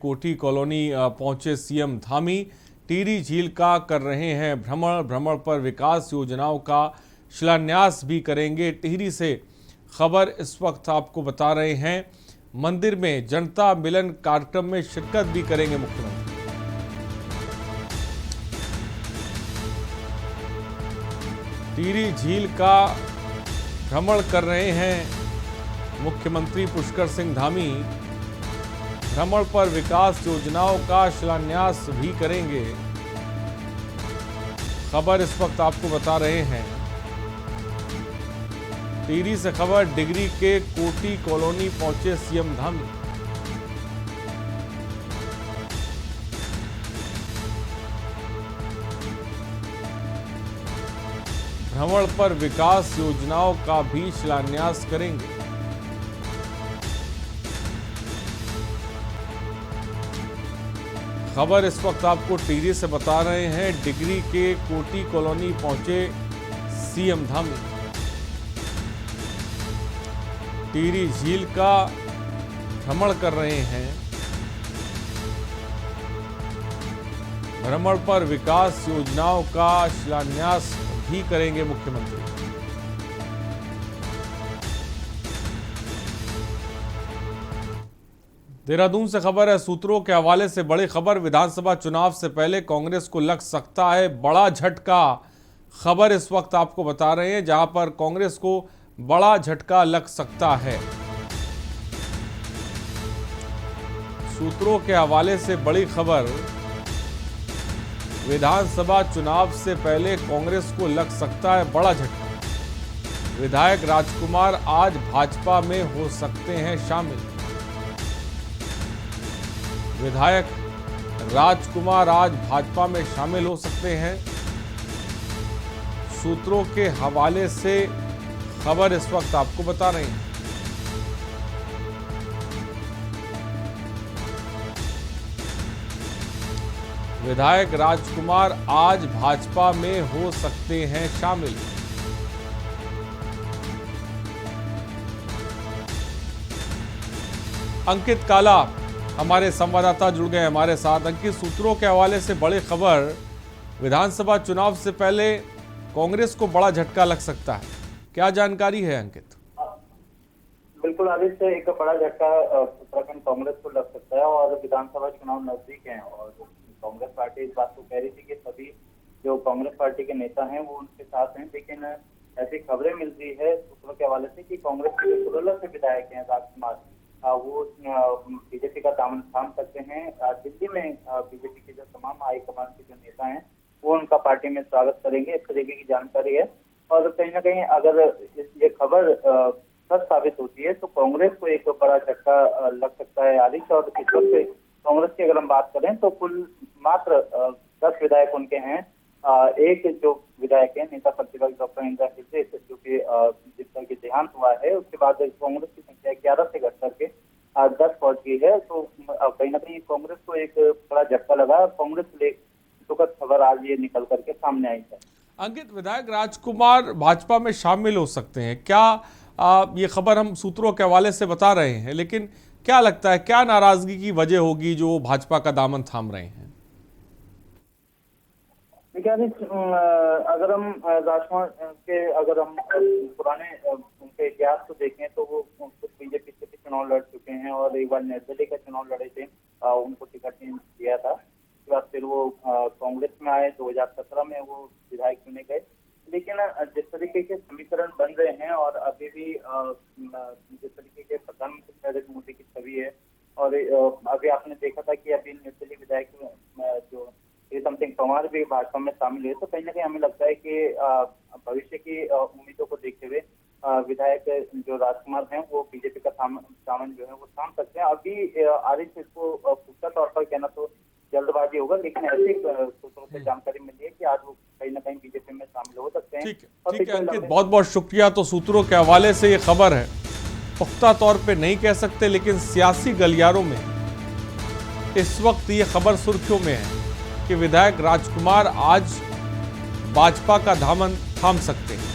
कोठी कॉलोनी पहुंचे सीएम धामी। टिहरी झील का कर रहे हैं भ्रमण पर विकास योजनाओं का शिलान्यास भी करेंगे। टिहरी से खबर इस वक्त आपको बता रहे हैं। मंदिर में जनता मिलन कार्यक्रम में शिरकत भी करेंगे मुख्यमंत्री। टिहरी झील का भ्रमण कर रहे हैं मुख्यमंत्री पुष्कर सिंह धामी। भ्रमण पर विकास योजनाओं का शिलान्यास भी करेंगे। खबर इस वक्त आपको बता रहे हैं। टिहरी से खबर, डिगरी के कोठी कॉलोनी पहुंचे सीएम धामी। भ्रमण पर विकास योजनाओं का भी शिलान्यास करेंगे। खबर इस वक्त आपको टिहरी से बता रहे हैं। डिगरी के कोठी कॉलोनी पहुंचे सीएम धामी। टिहरी झील का भ्रमण कर रहे हैं। भ्रमण पर विकास योजनाओं का शिलान्यास भी करेंगे मुख्यमंत्री। देहरादून से खबर है। सूत्रों के हवाले से बड़ी खबर, विधानसभा चुनाव से पहले कांग्रेस को लग सकता है बड़ा झटका। खबर इस वक्त आपको बता रहे हैं, जहां पर कांग्रेस को बड़ा झटका लग सकता है। सूत्रों के हवाले से बड़ी खबर, विधानसभा चुनाव से पहले कांग्रेस को लग सकता है बड़ा झटका। विधायक राजकुमार आज भाजपा में हो सकते हैं शामिल। विधायक राजकुमार आज भाजपा में शामिल हो सकते हैं। सूत्रों के हवाले से खबर इस वक्त आपको बता रहे हैं। विधायक राजकुमार आज भाजपा में हो सकते हैं शामिल। अंकित काला हमारे संवाददाता जुड़ गए हमारे साथ। अंकित, सूत्रों के हवाले से बड़ी खबर, विधानसभा चुनाव से पहले कांग्रेस को बड़ा झटका लग सकता है, क्या जानकारी है अंकित? बिल्कुल आदित्य, एक बड़ा झटका उत्तराखंड कांग्रेस को लग सकता है और विधानसभा चुनाव नजदीक हैं और कांग्रेस पार्टी इस बात को कह रही थी कि सभी जो कांग्रेस पार्टी के नेता हैं वो उनके साथ हैं, लेकिन ऐसी खबरें मिल रही है सूत्रों के हवाले से कि कांग्रेस के जो 16 से विधायक हैं राजकुमार, वो बीजेपी का दामन थाम सकते हैं। दिल्ली में बीजेपी के जो तमाम हाईकमान के जो नेता हैं वो उनका पार्टी में स्वागत करेंगे, इस तरीके की जानकारी है। और कहीं ना कहीं अगर ये खबर सच साबित होती है तो कांग्रेस को एक बड़ा झटका लग सकता है आदित्य। और इस वक्त कांग्रेस की अगर हम बात करें तो कुल मात्र 10 विधायक उनके हैं। एक जो विधायक है नेता प्रतिपक्ष डॉक्टर इंदिरा हृदय, जो कि जिसका कि देहांत हुआ है, उसके बाद कांग्रेस की संख्या 11 से घट करके 10 पहुंच गई है। तो कहीं ना कहीं कांग्रेस को एक बड़ा झटका लगा। कांग्रेस के दुखद खबर आज ये निकल करके सामने आई है। अंकित, विधायक राजकुमार भाजपा में शामिल हो सकते हैं, क्या ये खबर हम सूत्रों के हवाले से बता रहे हैं, लेकिन क्या लगता है क्या नाराजगी की वजह होगी जो भाजपा का दामन थाम रहे हैं? अगर हम राजकुमार के पुराने उनके इतिहास को देखें तो वो कुछ बीजेपी से भी चुनाव लड़ चुके हैं और एक बार निर्दलीय का चुनाव लड़े थे, उनको टिकट नहीं दिया था। उसके बाद फिर वो कांग्रेस में आए, 2017 में वो विधायक चुने गए। लेकिन जिस तरीके के समीकरण बन रहे हैं और अभी भी जिस तरीके के प्रधानमंत्री नरेंद्र मोदी की छवि है, और अभी आपने देखा था कि अभी निर्दलीय विधायक जो प्रीतम सिंह तोमर भी भाजपा में शामिल है, तो कहीं ना कहीं हमें लगता है कि भविष्य की उम्मीदों को देखते हुए विधायक जो राजकुमार हैं वो बीजेपी का सामन जो है वो थाम सकते हैं। अभी आदित्य इसको पुख्ता तौर पर कहना तो जल्दबाजी होगा, लेकिन ऐसी सूत्रों से जानकारी मिली है कि आज वो कहीं ना कहीं बीजेपी में शामिल हो सकते हैं। ठीक है अंकित, बहुत बहुत शुक्रिया। तो सूत्रों के हवाले से ये खबर है, पुख्ता तौर पे नहीं कह सकते, लेकिन सियासी गलियारों में इस वक्त ये खबर सुर्खियों में है कि विधायक राजकुमार आज भाजपा का दामन थाम सकते हैं।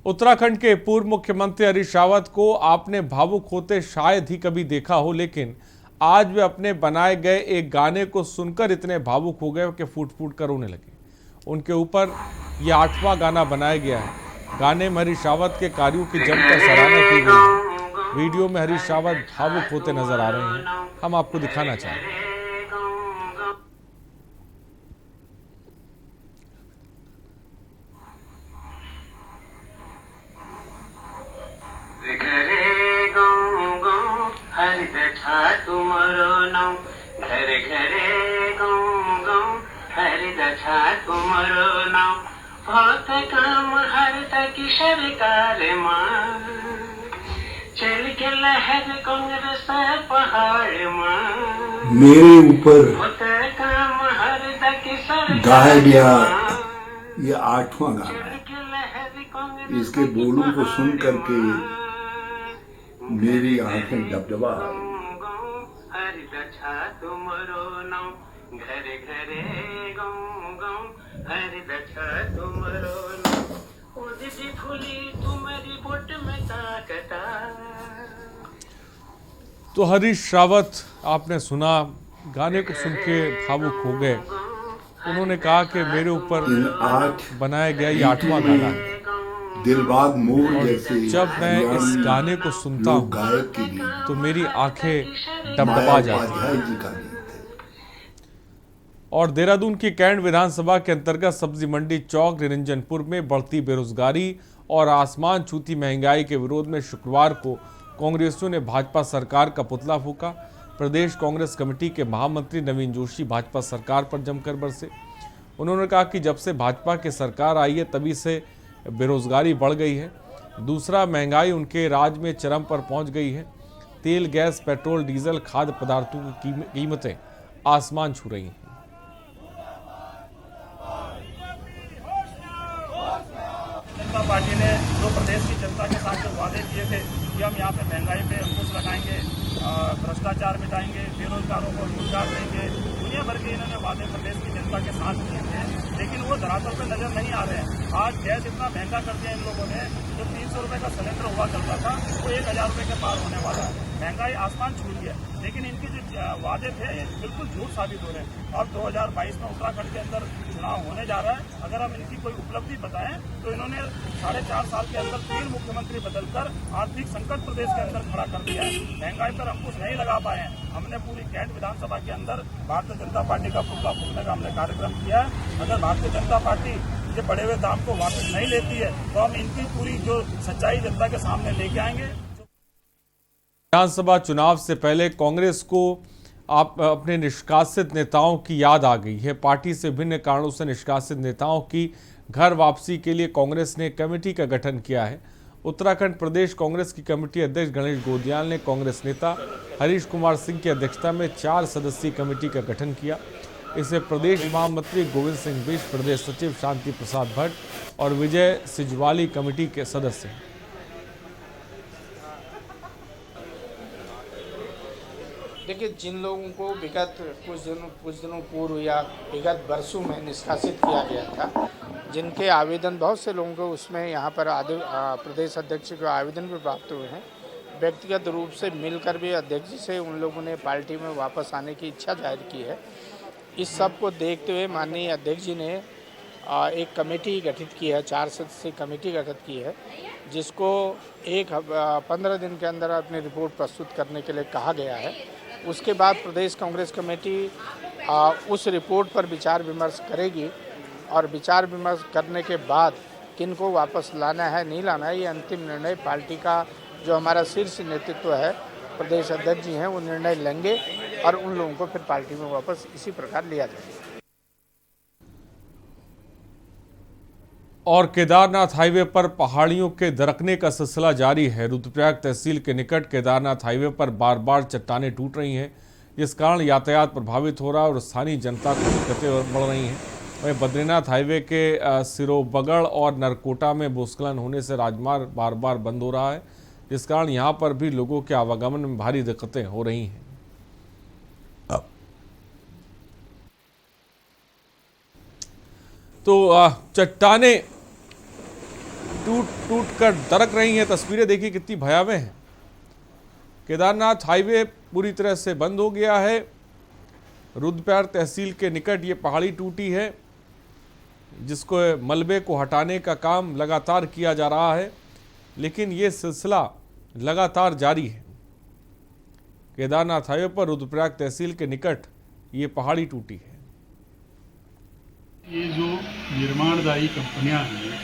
उत्तराखंड के पूर्व मुख्यमंत्री हरीश रावत को आपने भावुक होते शायद ही कभी देखा हो, लेकिन आज वे अपने बनाए गए एक गाने को सुनकर इतने भावुक हो गए कि फूट फूट कर रोने लगे। उनके ऊपर यह 8वां गाना बनाया गया है। गाने में हरीश रावत के कार्यों की जमकर सराहना की गई है। वीडियो में हरीश रावत भावुक होते नजर आ रहे हैं। हम आपको दिखाना चाहेंगे। तुमरो नाम घर घरे गाँव गाँव हरि दशा तुमरो नाम बहुत काम हर तक सरकार मां चल के लहर कांग्रेस पहाड़ मां मेरे ऊपर बहुत काम हर तक सरकार गाया गया ये 8वां गाना है। इसके बोलों को सुन करके मेरी आंखें डबडबा आई। तुमरो नाम घर घरे गाँव गाँव हरि दशा तुमरो नाम उदित फूली तुम्हारी बोट में ताकता। तो हरीश रावत आपने सुना, गाने को सुन के भावुक हो गए। उन्होंने कहा कि मेरे ऊपर बनाया गया ये 8वां गाना है। दिलबाग मोर जैसे जब मैं इस गाने को सुनता हूँ गायक की तो मेरी आंखें डबडबा जाती हैं। जी का गीत है। और देहरादून की कैंट विधानसभा के अंतर्गत सब्जी मंडी चौक निरंजनपुर में बढ़ती बेरोजगारी और आसमान छूती महंगाई के विरोध में शुक्रवार को कांग्रेसियों ने भाजपा सरकार का पुतला फूंका। प्रदेश कांग्रेस कमेटी के महामंत्री नवीन जोशी भाजपा सरकार पर जमकर बरसे। उन्होंने कहा कि जब से भाजपा की सरकार आई है तभी से बेरोजगारी बढ़ गई है। दूसरा, महंगाई उनके राज में चरम पर पहुंच गई है। तेल, गैस, पेट्रोल, डीजल, खाद्य पदार्थों की कीमतें आसमान छू रही हैं। जनता पार्टी ने जो प्रदेश की जनता के साथ जो वादे किए थे कि हम यहाँ पे महंगाई पे अंकुश लगाएंगे, भ्रष्टाचार मिटाएंगे, बेरोजगारों को रोजगार देंगे, दुनिया भर के इन्होंने वादे प्रदेश की जनता के साथ किए थे, लेकिन वो धरातल पे नजर नहीं आ रहे हैं। आज गैस इतना महंगा कर दिया इन लोगों ने, जो 300 रुपए का सिलेंडर हुआ करता था वो 1000 रुपए के पार होने वाला है। महंगाई आसमान छू रही है, लेकिन इनके जो वादे थे ये बिल्कुल झूठ साबित हो रहे हैं। और 2022 में उत्तराखंड के अंदर चुनाव होने जा रहा है। अगर हम इनकी कोई उपलब्धि बताएं तो इन्होंने 4.5 साल के अंदर 3 मुख्यमंत्री बदलकर आर्थिक संकट प्रदेश के अंदर खड़ा कर दिया है। महंगाई पर अंकुश नहीं लगा पाए हैं। हमने पूरी कैंट विधानसभा के अंदर भारतीय जनता पार्टी का पुतला फूंकने का हमने कार्यक्रम किया है। अगर भारतीय जनता पार्टी ये बढ़े हुए दाम को वापस नहीं लेती है तो हम इनकी पूरी जो सच्चाई जनता के सामने लेके आएंगे। विधानसभा चुनाव से पहले कांग्रेस को अपने निष्कासित नेताओं की याद आ गई है। पार्टी से विभिन्न कारणों से निष्कासित नेताओं की घर वापसी के लिए कांग्रेस ने कमेटी का गठन किया है। उत्तराखंड प्रदेश कांग्रेस की कमेटी अध्यक्ष गणेश गोदियाल ने कांग्रेस नेता हरीश कुमार सिंह की अध्यक्षता में 4 सदस्यीय कमेटी का गठन किया। इसे प्रदेश महामंत्री गोविंद सिंह बिष्ट, प्रदेश सचिव शांति प्रसाद भट्ट और विजय सिजवाली कमेटी के सदस्य हैं। देखिए, जिन लोगों को विगत कुछ दिनों पूर्व या विगत वर्षों में निष्कासित किया गया था, जिनके आवेदन बहुत से लोगों को उसमें यहाँ पर प्रदेश अध्यक्ष के आवेदन भी प्राप्त हुए हैं। व्यक्तिगत रूप से मिलकर भी अध्यक्ष जी से उन लोगों ने पार्टी में वापस आने की इच्छा जाहिर की है। इस सब को देखते हुए माननीय अध्यक्ष जी ने एक कमेटी गठित की है, 4 सदस्यीय कमेटी गठित की है, जिसको 15 दिन के अंदर अपनी रिपोर्ट प्रस्तुत करने के लिए कहा गया है। उसके बाद प्रदेश कांग्रेस कमेटी उस रिपोर्ट पर विचार विमर्श करेगी और विचार विमर्श करने के बाद किनको वापस लाना है नहीं लाना है, ये अंतिम निर्णय पार्टी का जो हमारा शीर्ष नेतृत्व है, प्रदेश अध्यक्ष जी हैं, वो निर्णय लेंगे और उन लोगों को फिर पार्टी में वापस इसी प्रकार लिया जाएगा। और केदारनाथ हाईवे पर पहाड़ियों के दरकने का सिलसिला जारी है। रुद्रप्रयाग तहसील के निकट केदारनाथ हाईवे पर बार बार चट्टानें टूट रही हैं, जिस कारण यातायात प्रभावित हो रहा है और स्थानीय जनता को दिक्कतें बढ़ रही हैं। वहीं बद्रीनाथ हाईवे के सिरोबगढ़ और नरकोटा में भूस्खलन होने से राजमार्ग बार बार बंद हो रहा है, जिस कारण यहाँ पर भी लोगों के आवागमन में भारी दिक्कतें हो रही हैं। तो चट्टानें टूट टूट कर दरक रही हैं। तस्वीरें देखिए कितनी भयावह हैं। केदारनाथ हाईवे पूरी तरह से बंद हो गया है। रुद्रप्रयाग तहसील के निकट ये पहाड़ी टूटी है, जिसको मलबे को हटाने का काम लगातार किया जा रहा है, लेकिन ये सिलसिला लगातार जारी है। केदारनाथ हाईवे पर रुद्रप्रयाग तहसील के निकट ये पहाड़ी टूटी है। ये जो निर्माणदायी कंपनियां हैं,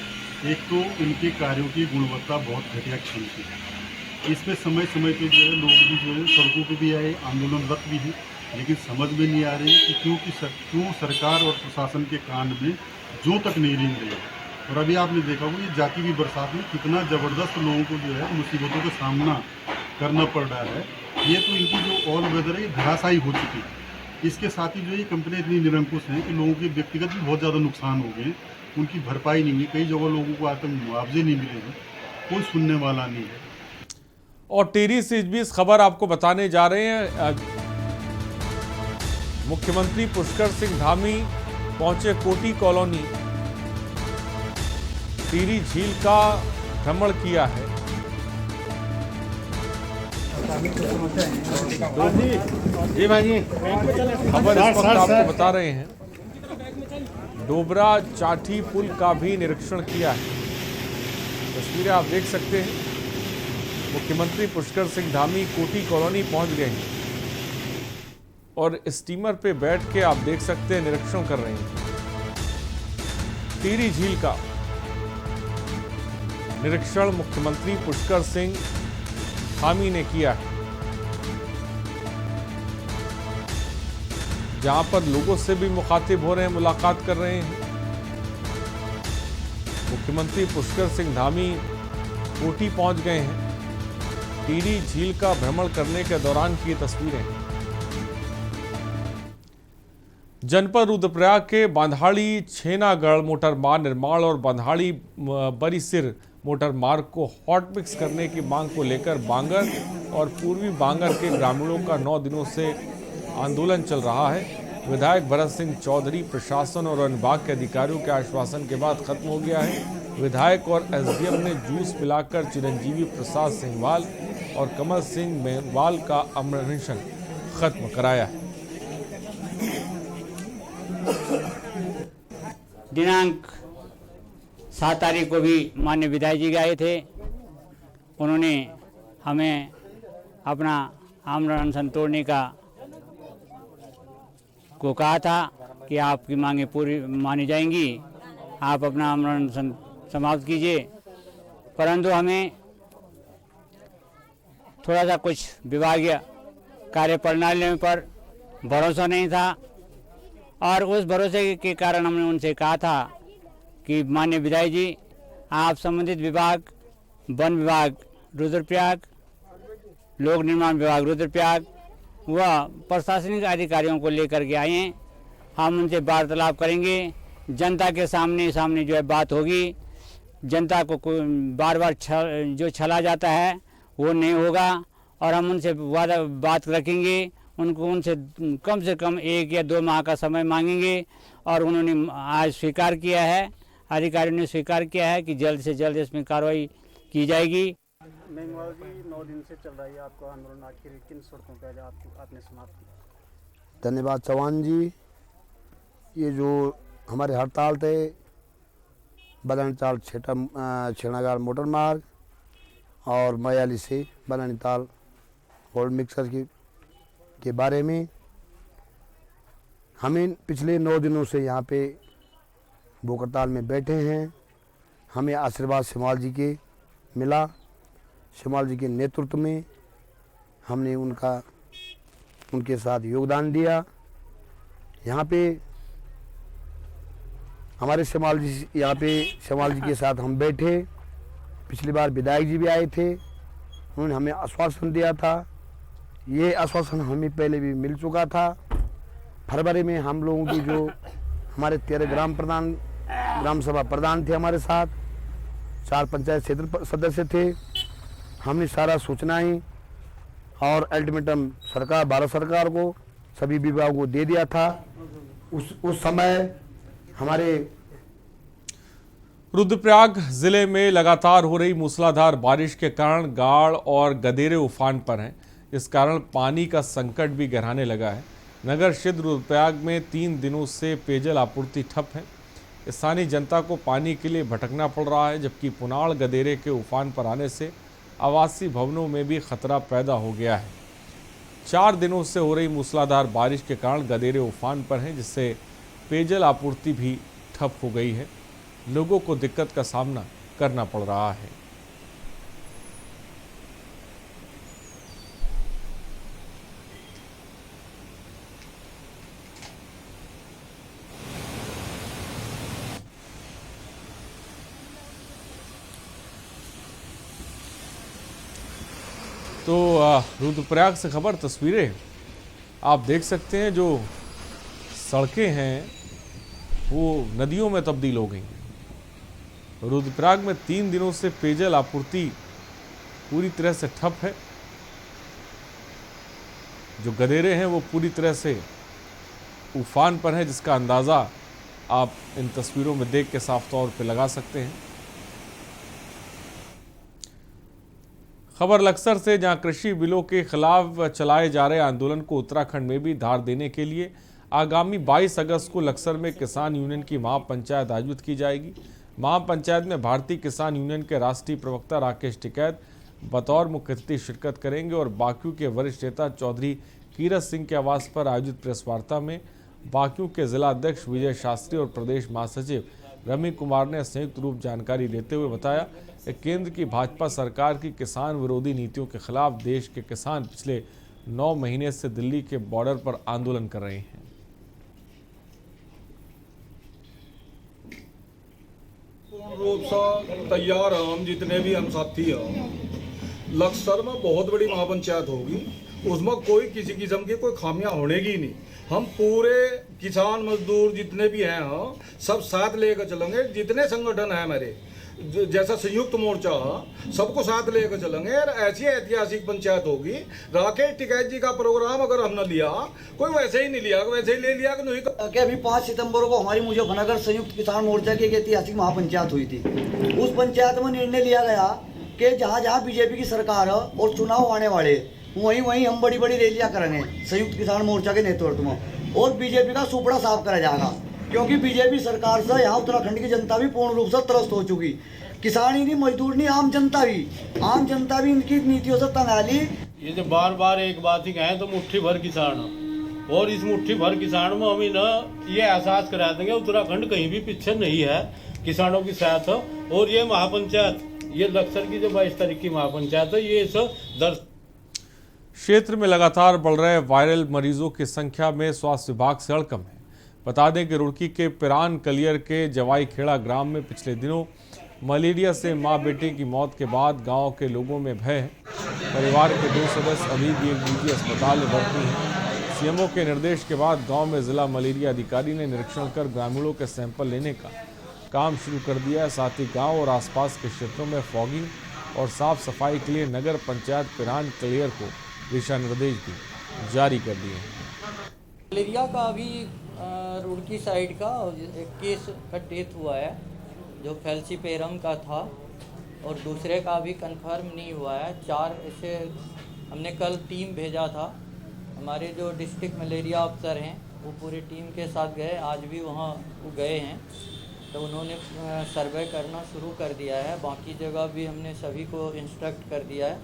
एक तो इनके कार्यों की गुणवत्ता बहुत घटिया किस्म की है। इसमें समय समय पे जो है लोग भी जो है सड़कों पे भी आए, आंदोलनरत भी हैं, लेकिन समझ में नहीं आ रही कि क्यों सरकार और प्रशासन के कान में जो तक नहीं रेंग रही है। और अभी आपने देखा होगा ये जाती हुई बरसात में कितना ज़बरदस्त लोगों को जो है मुसीबतों का सामना करना पड़ रहा है। ये तो इनकी जो ऑल वेदर है ये धराशायी हो चुकी है। इसके साथ ही जो ये कंपनियाँ इतनी निरंकुश हैं कि लोगों के व्यक्तिगत भी बहुत ज़्यादा नुकसान हो गए, उनकी भरपाई नहीं हुई। कई जगह लोगों को आज तक मुआवजे नहीं मिले हैं, कोई सुनने वाला नहीं है। और टिहरी से इस बीच खबर आपको बताने जा रहे हैं। मुख्यमंत्री पुष्कर सिंह धामी पहुंचे कोटी कॉलोनी, टिहरी झील का भ्रमण किया है। जी भाई, खबर इस वक्त आपको बता रहे हैं। डोबरा चाठी पुल का भी निरीक्षण किया है। तस्वीरें आप देख सकते हैं। मुख्यमंत्री पुष्कर सिंह धामी कोटी कॉलोनी पहुंच गए हैं और स्टीमर पे बैठ के आप देख सकते हैं निरीक्षण कर रहे हैं। टिहरी झील का निरीक्षण मुख्यमंत्री पुष्कर सिंह धामी ने किया है, जहां पर लोगों से भी मुखातिब हो रहे हैं, मुलाकात कर रहे हैं। मुख्यमंत्री पुष्कर सिंह धामी कोटी पहुंच गए हैं। टिहरी झील का भ्रमण करने के दौरान की तस्वीरें। जनपद रुद्रप्रयाग के बांधाड़ी छेनागढ़ मोटरमार्ग निर्माण और बांधाड़ी बरीसिर मोटरमार्ग को हॉट मिक्स करने की मांग को लेकर बांगर और पूर्वी बांगर के ग्रामीणों का 9 दिनों से आंदोलन चल रहा है। विधायक भरत सिंह चौधरी प्रशासन और विभाग के अधिकारियों के आश्वासन के बाद खत्म हो गया है। विधायक और एसडीएम ने जूस पिलाकर चिरंजीवी प्रसाद सिंहवाल और कमल सिंह मेवाल का अमरनिशन खत्म कराया है। दिनांक 7 तारीख को भी माननीय विधायक जी आए थे। उन्होंने हमें अपना आमरण अनशन तोड़ने को कहा था कि आपकी मांगें पूरी मानी जाएंगी, आप अपना आमरण अनशन समाप्त कीजिए। परंतु हमें थोड़ा सा कुछ विभागीय कार्य प्रणाली पर भरोसा नहीं था और उस भरोसे के कारण हमने उनसे कहा था कि माननीय विधायक जी, आप संबंधित विभाग, वन विभाग रुद्रप्रयाग, लोक निर्माण विभाग रुद्रप्रयाग व प्रशासनिक अधिकारियों को लेकर के आए हैं। हम उनसे वार्तालाप करेंगे, जनता के सामने जो है बात होगी। जनता को बार बार जो छला जाता है वो नहीं होगा और हम उनसे बात रखेंगे। उनसे कम से कम 1 या 2 माह का समय मांगेंगे और उन्होंने आज स्वीकार किया है, अधिकारियों ने स्वीकार किया है कि जल्द से जल्द इसमें कार्रवाई की जाएगी। मेघवाल जी, 9 दिन से चल रहा है आपका आंदोलन, आखिर किन शर्तों पर आपने समाप्त किया? धन्यवाद चौहान जी। ये जो हमारे हड़ताल थे बदानीताल छेनागढ़ मोटर मार्ग और मयाली से बदानीताल होल्ड मिक्सर के बारे में, हमें पिछले 9 दिनों से यहाँ पे भूख हड़ताल में बैठे हैं। हमें आशीर्वाद सिमाल जी के मिला। सिमाल जी के नेतृत्व में हमने उनके साथ योगदान दिया। यहाँ पे हमारे सिमाल जी के साथ हम बैठे। पिछली बार विधायक जी भी आए थे, उन्होंने हमें आश्वासन दिया था। ये आश्वासन हमें पहले भी मिल चुका था। फरवरी में हम लोगों की जो हमारे 13 ग्राम सभा प्रधान थे, हमारे साथ 4 पंचायत क्षेत्र सदस्य थे। हमने सारा सूचनाएं और अल्टीमेटम भारत सरकार को सभी विभागों को दे दिया था। उस समय हमारे रुद्रप्रयाग जिले में लगातार हो रही मूसलाधार बारिश के कारण गाढ़ और गदेरे उफान पर हैं। इस कारण पानी का संकट भी गहराने लगा है। नगर क्षेत्र रुद्रप्रयाग में 3 दिनों से पेयजल आपूर्ति ठप है। स्थानीय जनता को पानी के लिए भटकना पड़ रहा है, जबकि पुनाड़ गदेरे के उफान पर आने से आवासीय भवनों में भी खतरा पैदा हो गया है। 4 दिनों से हो रही मूसलाधार बारिश के कारण गदेरे उफान पर हैं, जिससे पेयजल आपूर्ति भी ठप हो गई है। लोगों को दिक्कत का सामना करना पड़ रहा है। तो रुद्रप्रयाग से खबर तस्वीरें आप देख सकते हैं। जो सड़कें हैं वो नदियों में तब्दील हो गई हैं। रुद्रप्रयाग में 3 दिनों से पेयजल आपूर्ति पूरी तरह से ठप है। जो गदेरे हैं वो पूरी तरह से उफान पर है, जिसका अंदाज़ा आप इन तस्वीरों में देख के साफ तौर पे लगा सकते हैं। खबर लक्सर से, जहां कृषि बिलों के खिलाफ चलाए जा रहे आंदोलन को उत्तराखंड में भी धार देने के लिए आगामी 22 अगस्त को लक्सर में किसान यूनियन की महापंचायत आयोजित की जाएगी। महापंचायत में भारतीय किसान यूनियन के राष्ट्रीय प्रवक्ता राकेश टिकैत बतौर मुख्य अतिथि शिरकत करेंगे और बाक्यू के वरिष्ठ नेता चौधरी कीरत सिंह के आवास पर आयोजित प्रेस वार्ता में बाक्यू के जिला अध्यक्ष विजय शास्त्री और प्रदेश महासचिव रवि कुमार ने संयुक्त रूप जानकारी देते हुए बताया कि केंद्र की भाजपा सरकार की किसान विरोधी नीतियों के खिलाफ देश के किसान पिछले 9 महीने से दिल्ली के बॉर्डर पर आंदोलन कर रहे हैं। पूर्ण रूप से तैयार हैं हम, जितने भी हम साथी हैं। लक्सर में बहुत बड़ी महापंचायत होगी, उसमें कोई किसी किस्म की कोई खामियां होने की नहीं। हम पूरे किसान मजदूर जितने भी हैं सब साथ लेकर चलेंगे। जितने संगठन हैं हमारे, जैसा संयुक्त मोर्चा सबको साथ लेकर चलेंगे और ऐसी ऐतिहासिक पंचायत होगी। राकेश टिकैत जी का प्रोग्राम अगर हमने लिया, कोई वैसे ही नहीं लिया, वैसे ही ले लिया कि नहीं। कि अभी 5 सितंबर को हमारी मुजफ्फरनगर संयुक्त किसान मोर्चा की एक ऐतिहासिक महापंचायत हुई थी। उस पंचायत में निर्णय लिया गया कि जहाँ जहाँ बीजेपी की सरकार और चुनाव आने वाले, वहीं हम बड़ी बड़ी रैलियां करेंगे संयुक्त किसान मोर्चा के नेतृत्व में, और बीजेपी का सुपड़ा साफ करा जाएगा। क्योंकि बीजेपी सरकार से यहाँ उत्तराखंड की जनता भी पूर्ण रूप से त्रस्त हो चुकी। किसान ही नहीं, मजदूर नहीं, आम जनता भी इनकी नीतियों से तंगाली। ये जो बार बार एक बात ही कहें तो मुट्ठी भर किसान, और इस मुट्ठी भर किसान में हम न ये एहसास करा देंगे उत्तराखंड कहीं भी पीछे नहीं है, किसानों के साथ। और ये महापंचायत, ये लक्सर की जो 22 तारीख की महापंचायत है, ये इस दर्ज क्षेत्र में लगातार बढ़ रहे वायरल मरीजों की संख्या में स्वास्थ्य विभाग से हड़कंप है। बता दें कि रुड़की के पिरान कलियर के जवाई खेड़ा ग्राम में पिछले दिनों मलेरिया से मां बेटे की मौत के बाद गांव के लोगों में भय है। परिवार के 2 सदस्य अभी भी एक निजी अस्पताल में भर्ती हैं। सीएमओ के निर्देश के बाद गांव में जिला मलेरिया अधिकारी ने निरीक्षण कर ग्रामीणों के सैंपल लेने का काम शुरू कर दिया है। साथ ही गाँव और आसपास के क्षेत्रों में फॉगिंग और साफ सफाई के लिए नगर पंचायत पिरान कलियर को दिशा निर्देश भी जारी कर दिए हैं। मलेरिया का अभी रुड़की साइड का एक केस का डेथ हुआ है, जो फैल्सीपेरम का था, और दूसरे का अभी कंफर्म नहीं हुआ है। 4 ऐसे हमने कल टीम भेजा था। हमारे जो डिस्ट्रिक्ट मलेरिया अफसर हैं वो पूरी टीम के साथ गए, आज भी वहाँ वो गए हैं, तो उन्होंने सर्वे करना शुरू कर दिया है। बाकी जगह भी हमने सभी को इंस्ट्रक्ट कर दिया है।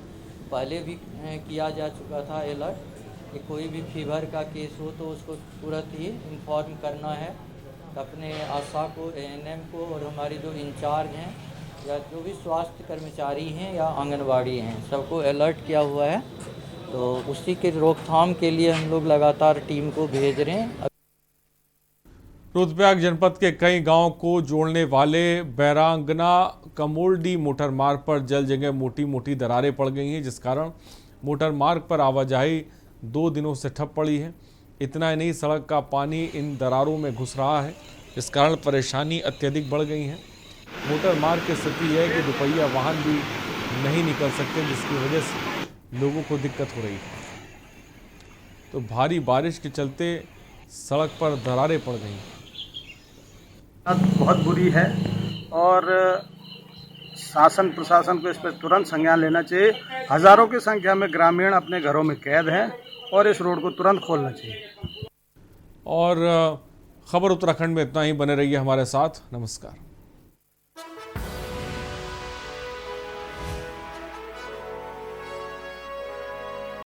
पहले भी किया जा चुका था अलर्ट कि कोई भी फीवर का केस हो तो उसको तुरंत ही इन्फॉर्म करना है अपने आशा को, एएनएम को, और हमारे जो इंचार्ज हैं या जो भी स्वास्थ्य कर्मचारी हैं या आंगनवाड़ी हैं, सबको अलर्ट किया हुआ है। तो उसी के रोकथाम के लिए हम लोग लगातार टीम को भेज रहे हैं। रुद्रप्रयाग जनपद के कई गांवों को जोड़ने वाले बैरांगना कमोल्डी मोटर मार्ग पर जल जगह मोटी मोटी दरारें पड़ गई हैं, जिस कारण मोटर मार्ग पर आवाजाही 2 दिनों से ठप पड़ी है। इतना ही नहीं, सड़क का पानी इन दरारों में घुस रहा है, इस कारण परेशानी अत्यधिक बढ़ गई है। मोटर मार्ग की स्थिति है कि दुपहिया वाहन भी नहीं निकल सकते, जिसकी वजह से लोगों को दिक्कत हो रही है। तो भारी बारिश के चलते सड़क पर दरारें पड़ गई हैं। बहुत बुरी है। और शासन प्रशासन को इस पर तुरंत संज्ञान लेना चाहिए। हजारों की संख्या में ग्रामीण अपने घरों में कैद हैं और इस रोड को तुरंत खोलना चाहिए। और खबर उत्तराखंड में इतना ही। बने रहिए हमारे साथ। नमस्कार।